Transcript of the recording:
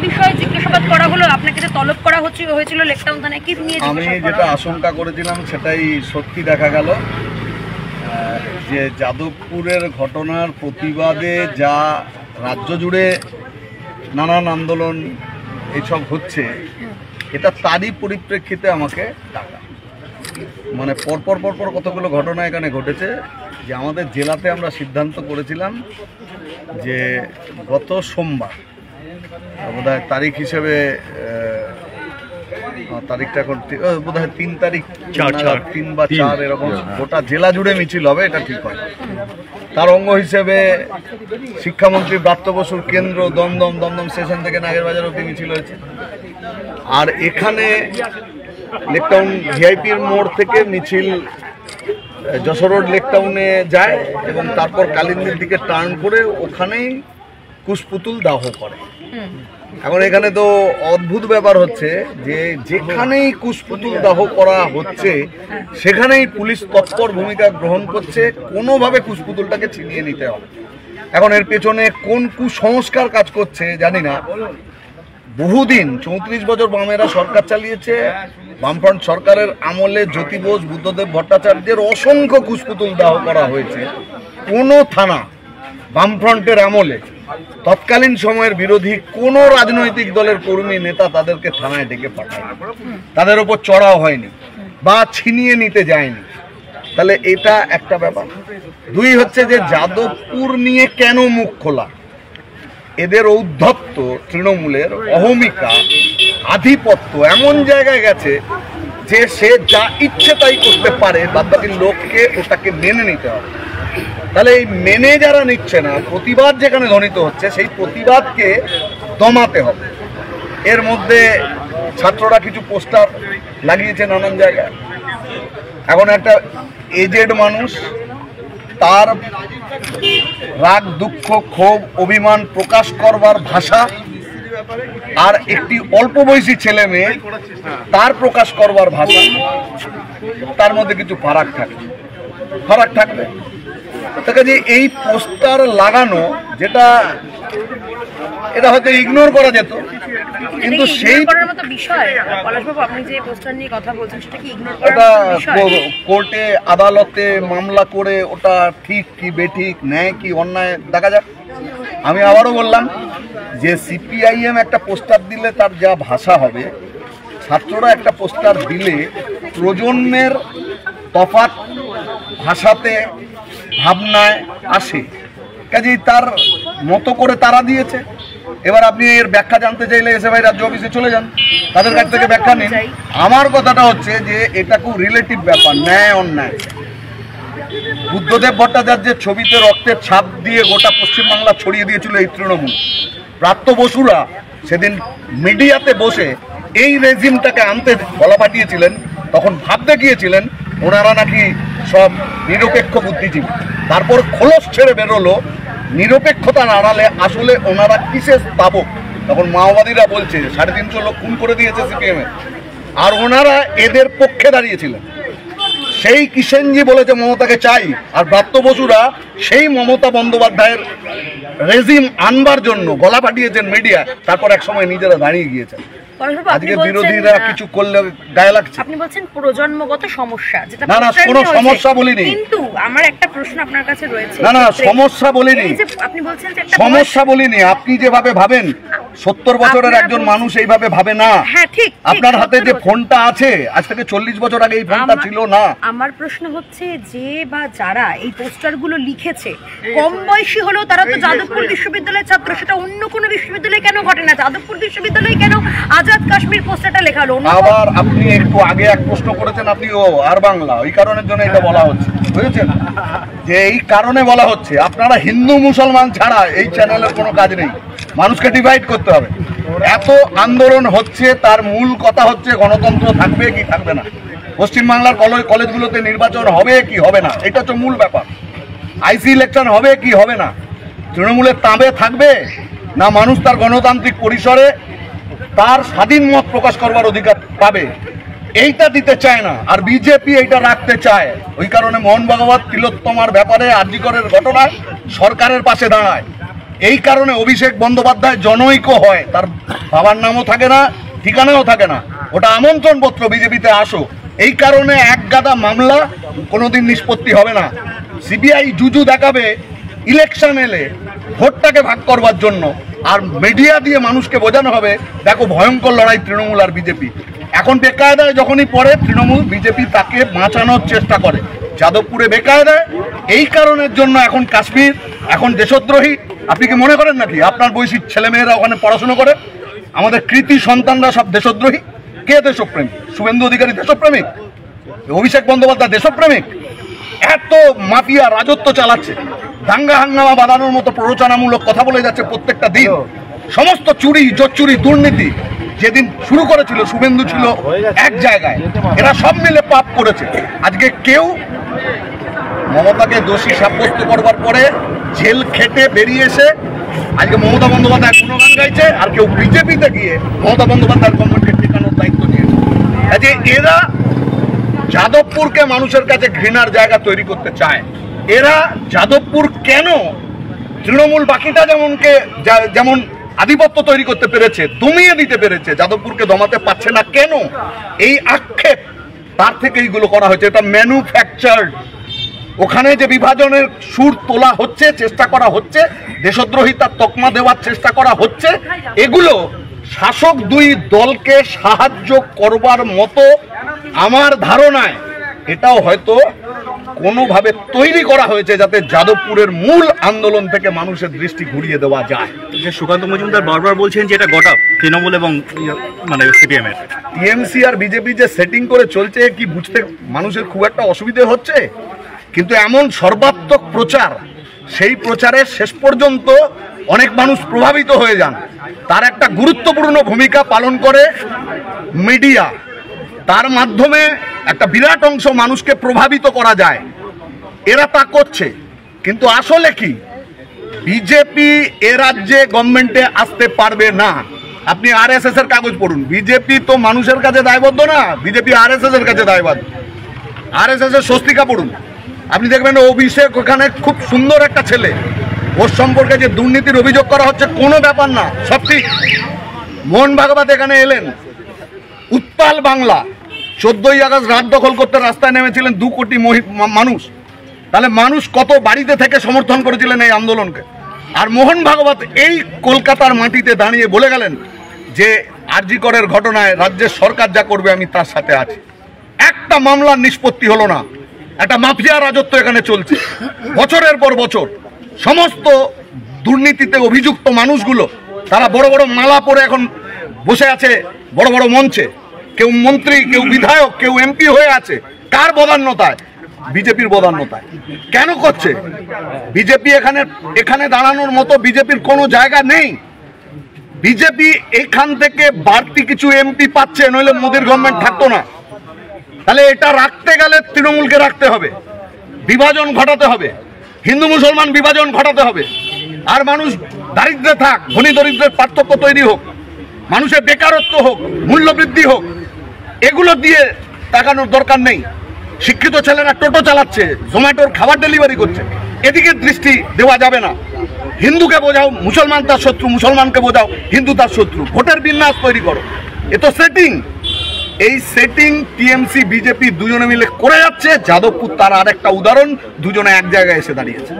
বিষয়ে জিজ্ঞাসাবাদ করা হলো, আপনাকে যে তলব করা হয়েছিল লেকটাউন থানায়, কি নিয়ে? আমি যেটা আশঙ্কা করেছিলাম সেটাই সত্যি দেখা গেল, যে যাদবপুরের ঘটনার প্রতিবাদে যা রাজ্য জুড়ে নানান আন্দোলন এইসব হচ্ছে, এটা তারই পরিপ্রেক্ষিতে আমাকে ডাকা। মানে পরপর কতগুলো ঘটনা এখানে ঘটেছে, যে আমাদের জেলাতে আমরা সিদ্ধান্ত করেছিলাম যে গত সোমবার, বোধহয় তারিখ হিসেবে তারিখটা বোধহয় 3 তারিখ, 3 বা 4 এরকম গোটা জেলা জুড়ে মিছিল হবে, এটা ঠিক হয়। তার অঙ্গ হিসেবে শিক্ষামন্ত্রী ব্রাত্য বসুর কেন্দ্র দমদম স্টেশন থেকে নাগেরবাজার অবধি মিছিল হয়েছে। আর এখানে লেকটাউন ভিআইপির মোড় থেকে মিছিল যশোর রোড লেকটাউনে যায় এবং তারপর কালিন্দির দিকে টার্ন করে ওখানেই কুশপুতুল দাহ করে। এখন এখানে তো অদ্ভুত ব্যাপার হচ্ছে যে যেখানেই কুশপুতুল দাহ করা হচ্ছে সেখানেই পুলিশ তৎপর ভূমিকা গ্রহণ করছে, কোনোভাবে কুশপুতুলটাকে ছিনিয়ে নিতে হবে। এখন এর পেছনে কোন কুসংস্কার কাজ করছে জানি না। বহুদিন 34 বছর বামেরা সরকার চালিয়েছে, বামফ্রন্ট সরকারের আমলে জ্যোতি বোস, বুদ্ধদেব ভট্টাচার্যের অসংখ্য কুশপুতুল দাহ করা হয়েছে। কোনো থানা বামফ্রন্টের আমলে তৎকালীন সময়ের বিরোধী কোনো রাজনৈতিক দলের কর্মী নেতা তাদেরকে থানায় ডেকে পাঠায়, তাদের ওপর চড়াও হয়নি বা ছিনিয়ে নিতে যায়নি। তাহলে এটা একটা ব্যাপার। 2 হচ্ছে যে যাদবপুর নিয়ে কেন মুখ খোলা, এদের ঔদ্ধত্য, তৃণমূলের অহমিকা, আধিপত্য এমন জায়গায় গেছে যে সে যা ইচ্ছে তাই করতে পারে, বাদবাকি লোককে ওটাকে মেনে নিতে হবে। তাহলে এই মেনে যারা নিচ্ছে না, প্রতিবাদ যেখানে ধ্বনিত হচ্ছে, সেই প্রতিবাদকে দমাতে হবে। এর মধ্যে ছাত্ররা কিছু পোস্টার লাগিয়েছে নানান জায়গায়। এখন একটা এজেড মানুষ, তার রাগ, দুঃখ, ক্ষোভ, অভিমান প্রকাশ করবার ভাষা, আর একটি অল্প বয়সী ছেলে মেয়ে তার প্রকাশ করবার ভাষা, তার মধ্যে কিছু ফারাক থাকবে। যে এই পোস্টার লাগানো, যেটা এটা হয়তো ইগনোর করা যেত, কিন্তু সেই কোর্টে আদালতে মামলা করে ওটা ঠিক কি বেঠিক, ন্যায় কি অন্যায় দেখা যাক। আমি আবারও বললাম যে সিপিআইএম একটা পোস্টার দিলে তার যা ভাষা হবে, ছাত্ররা একটা পোস্টার দিলে প্রজন্মের তফাৎ ভাষাতে, ভাবনায় আসে, কাজেই তার মতো করে তারা দিয়েছে। এবার আপনি এর ব্যাখ্যা জানতে চাইলে এসএফআই রাজ্য অফিসে চলে যান, তাদের কাছ থেকে ব্যাখ্যা নিন। আমার কথাটা হচ্ছে যে এটা খুব রিলেটিভ ব্যাপার, ন্যায় অন্যায়। বুদ্ধদেব ভট্টাচার্যের ছবিতে রক্তের ছাপ দিয়ে গোটা পশ্চিমবাংলা ছড়িয়ে দিয়েছিল এই তৃণমূল। ব্রাত্য বসুরা সেদিন মিডিয়াতে বসে এই রেজিমটাকে আনতে বলা পাঠিয়েছিলেন, তখন ভাবতে গিয়েছিলেন ওনারা নাকি সব নিরপেক্ষ বুদ্ধিজীবী। তারপর খোলস ছেড়ে বেরোলো নিরপেক্ষতার আড়ালে আসলে ওনারা কিসের স্থাপক। তখন মাওবাদীরা বলছে 350 লোক খুন করে দিয়েছে সিপিএম এ, আর ওনারা এদের পক্ষে দাঁড়িয়েছিলেন। সেই কিষেনজি বলেছে মমতাকে চাই, আর ব্রাত্য বসুরা সেই মমতা বন্দ্যোপাধ্যায়ের রেজিম আনবার জন্য গলা পাঠিয়েছেন মিডিয়া, তারপর এক সময় নিজেরা দাঁড়িয়ে গিয়েছেন। আজকে বিরোধীরা কিছু করলে গায়ে লাগছে। আপনি বলছেন প্রজন্মগত সমস্যা, যেটা না কোনো সমস্যা বলিনি, কিন্তু আমার একটা প্রশ্ন আপনার কাছে রয়েছে। না সমস্যা বলিনি, আপনি বলছেন যে সমস্যা বলিনি। আপনি যেভাবে ভাবেন 70 বছরের একজন মানুষ এইভাবে ভাবে না। হ্যাঁ ঠিক, আপনার হাতে যে ফোনটা আছে, আজ থেকে 40 বছর আগে এই ফোনটা ছিল না। আমার প্রশ্ন হচ্ছে যে বা যারা এই পোস্টারগুলো লিখেছে, কম বয়সী হলেও তারা তো যাদবপুর বিশ্ববিদ্যালয়ের ছাত্র, সেটা অন্য কোনো বিশ্ববিদ্যালয়ে কেন ঘটে না? যাদবপুর বিশ্ববিদ্যালয়ে কেন আজাদ কাশ্মীর পোস্টারটা লেখা হলো? আবার আপনি একটু আগে এক প্রশ্ন করেছেন, আপনি আর বাংলা, ওই কারণের জন্য এটা বলা হচ্ছে, বুঝেছেন? যে এই কারণে বলা হচ্ছে আপনারা হিন্দু মুসলমান ছাড়া এই চ্যানেলের কোনো কাজ নেই, মানুষকে ডিভাইড করতে হবে। এত আন্দোলন হচ্ছে, তার মূল কথা হচ্ছে গণতন্ত্র থাকবে কি থাকবে না, পশ্চিমবাংলার কলেজগুলোতে নির্বাচন হবে কি হবে না, এটা হচ্ছে মূল ব্যাপার। আইসি ইলেকশন হবে কি হবে না, তৃণমূলের তাঁবে থাকবে না মানুষ তার গণতান্ত্রিক পরিসরে তার স্বাধীন মত প্রকাশ করবার অধিকার পাবে, এইটা দিতে চায় না। আর বিজেপি এইটা রাখতে চায়, ওই কারণে মোহন ভাগবত তিলোত্তমার ব্যাপারে আর.জি. করের ঘটনায় সরকারের পাশে দাঁড়ায়। এই কারণে অভিষেক বন্দ্যোপাধ্যায় জনৈক হয়, তার বাবার নামও থাকে না, ঠিকানাও থাকে না, ওটা আমন্ত্রণ পত্র বিজেপিতে আসো। এই কারণে এক গাদা মামলা কোনোদিন নিষ্পত্তি হবে না। সিবিআই জুজু দেখাবে ইলেকশন এলে ভোটটাকে ভাগ করবার জন্য, আর মিডিয়া দিয়ে মানুষকে বোঝানো হবে দেখো ভয়ঙ্কর লড়াই তৃণমূল আর বিজেপি। এখন বেকায়দায় যখনই পড়ে তৃণমূল, বিজেপি তাকে বাঁচানোর চেষ্টা করে। যাদবপুরে বেকায়দায় এই কারণের জন্য এখন কাশ্মীর, এখন দেশদ্রোহী। আপনি কি মনে করেন নাকি আপনার বয়সী ছেলেমেয়েরা ওখানে পড়াশোনা করে? আমাদের কৃতি সন্তানরা সব দেশদ্রোহী? কে দেশপ্রেমিক? শুভেন্দু অধিকারী দেশপ্রেমিক? অভিষেক বন্দ্যোপাধ্যায় দেশপ্রেমিক? এত মাফিয়া রাজত্ব চালাচ্ছে, দাঙ্গা হাঙ্গামা বাঁধানোর মতো প্ররোচনামূলক কথা বলে যাচ্ছে প্রত্যেকটা দিন। সমস্ত চুরি, জোচ্চুরি, দুর্নীতি যেদিন শুরু করেছিল শুভেন্দু ছিল এক জায়গায়, এরা সব মিলে পাপ করেছে। আজকে কেউ মমতাকে দোষী সাব্যস্ত করবার পরে জেল খেটে বেরিয়ে এসে আজকে মমতা বন্দ্যোপাধ্যায় গুণগান গাইছে, আর কেউ বিজেপিতে গিয়ে মমতা বন্দ্যোপাধ্যায়ের গভর্নমেন্টকে টেকানোর দায়িত্ব নিয়েছে। কাজে এরা যাদবপুরকে মানুষের কাছে ঘৃণার জায়গা তৈরি করতে চায়। এরা যাদবপুর কেন তৃণমূল বাকিটা যেমন আধিপত্য তৈরি করতে পেরেছে, দমিয়ে দিতে পেরেছে, যাদবপুরকে দমাতে পারছে না কেন, এই আক্ষেপ তার থেকে এইগুলো করা হয়েছে। এটা ম্যানুফ্যাকচার্ড। ওখানে যে বিভাজনের সুর তোলা হচ্ছে, চেষ্টা করা হচ্ছে, দেশদ্রোহিতার তকমা দেওয়ার চেষ্টা করা হচ্ছে, এগুলো শাসক দুই দলকে সাহায্য করবার মতো আমার ধারণায় এটাও হয়তো কোনোভাবে তৈরি করা হয়েছে যাতে যাদবপুরের মূল আন্দোলন থেকে মানুষের দৃষ্টি ঘুরিয়ে দেওয়া যায়। যে সুকান্ত মজুমদার বারবার বলছেন যে এটা গট আপ তৃণমূল এবং মানে সিপিএম এর, টিএমসি আর বিজেপি যে সেটিং করে চলছে কি বুঝতে মানুষের খুব একটা অসুবিধে হচ্ছে, কিন্তু এমন সর্বাত্মক প্রচার, সেই প্রচারের শেষ পর্যন্ত অনেক মানুষ প্রভাবিত হয়ে যান। তার একটা গুরুত্বপূর্ণ ভূমিকা পালন করে মিডিয়া, তার মাধ্যমে একটা বিরাট অংশ মানুষকে প্রভাবিত করা যায়। এরা তা করছে, কিন্তু আসলে কি বিজেপি এ রাজ্যে গভর্নমেন্টে আসতে পারবে না। আপনি আরএসএস এর কাগজ পড়ুন, বিজেপি তো মানুষের কাছে দায়বদ্ধ না, বিজেপি আরএসএস এর কাছে দায়বদ্ধ। আরএসএস এর স্বস্তিকা পড়ুন, আপনি দেখবেন অভিষেক ওখানে খুব সুন্দর একটা ছেলে, ওর সম্পর্কে যে দুর্নীতির অভিযোগ করা হচ্ছে কোনো ব্যাপার না, সব ঠিক। মোহন ভাগবত এখানে এলেন, উত্তাল বাংলা, 14ই আগস্ট রাত দখল করতে রাস্তায় নেমেছিলেন 2 কোটি মানুষ। তাহলে মানুষ কত বাড়িতে থেকে সমর্থন করেছিলেন এই আন্দোলনকে। আর মোহন ভাগবত এই কলকাতার মাটিতে দাঁড়িয়ে বলে গেলেন যে আরজি করের ঘটনায় রাজ্যের সরকার যা করবে আমি তার সাথে আছি। একটা মামলার নিষ্পত্তি হলো না, একটা মাফিয়া রাজত্ব এখানে চলছে বছরের পর বছর। সমস্ত দুর্নীতিতে অভিযুক্ত মানুষগুলো তারা বড় বড় মালা পরে এখন বসে আছে বড় বড় মঞ্চে, কেউ মন্ত্রী, কেউ বিধায়ক, কেউ এমপি হয়ে আছে। কার বদান্যতায়? বিজেপির বদান্যতায়। কেন করছে? বিজেপি এখানে দাঁড়ানোর মতো বিজেপির কোনো জায়গা নেই। বিজেপি এখান থেকে বাড়তি কিছু এমপি পাচ্ছে, নইলে মোদির গভর্নমেন্ট থাকতো না। তাহলে এটা রাখতে গেলে তৃণমূলকে রাখতে হবে, বিভাজন ঘটাতে হবে, হিন্দু মুসলমান বিভাজন ঘটাতে হবে, আর মানুষ দারিদ্রে থাক, ধনী দরিদ্রের পার্থক্য তৈরি হোক, মানুষের বেকারত্ব হোক, মূল্যবৃদ্ধি হোক, এগুলো দিয়ে তাকানোর দরকার নেই। শিক্ষিত ছেলেরা টোটো চালাচ্ছে, জোম্যাটোর খাবার ডেলিভারি করছে, এদিকে দৃষ্টি দেওয়া যাবে না। হিন্দুকে বোঝাও মুসলমান তার শত্রু, মুসলমানকে বোঝাও হিন্দু তার শত্রু, ভোটের বিন্যাস তৈরি করো। এ তো সেটিং। এই সেটিং টিএমসি বিজেপি দুজনে মিলে করে যাচ্ছে। যাদবপুর তার আরেকটা উদাহরণ, দুজনে এক জায়গায় এসে দাঁড়িয়েছে।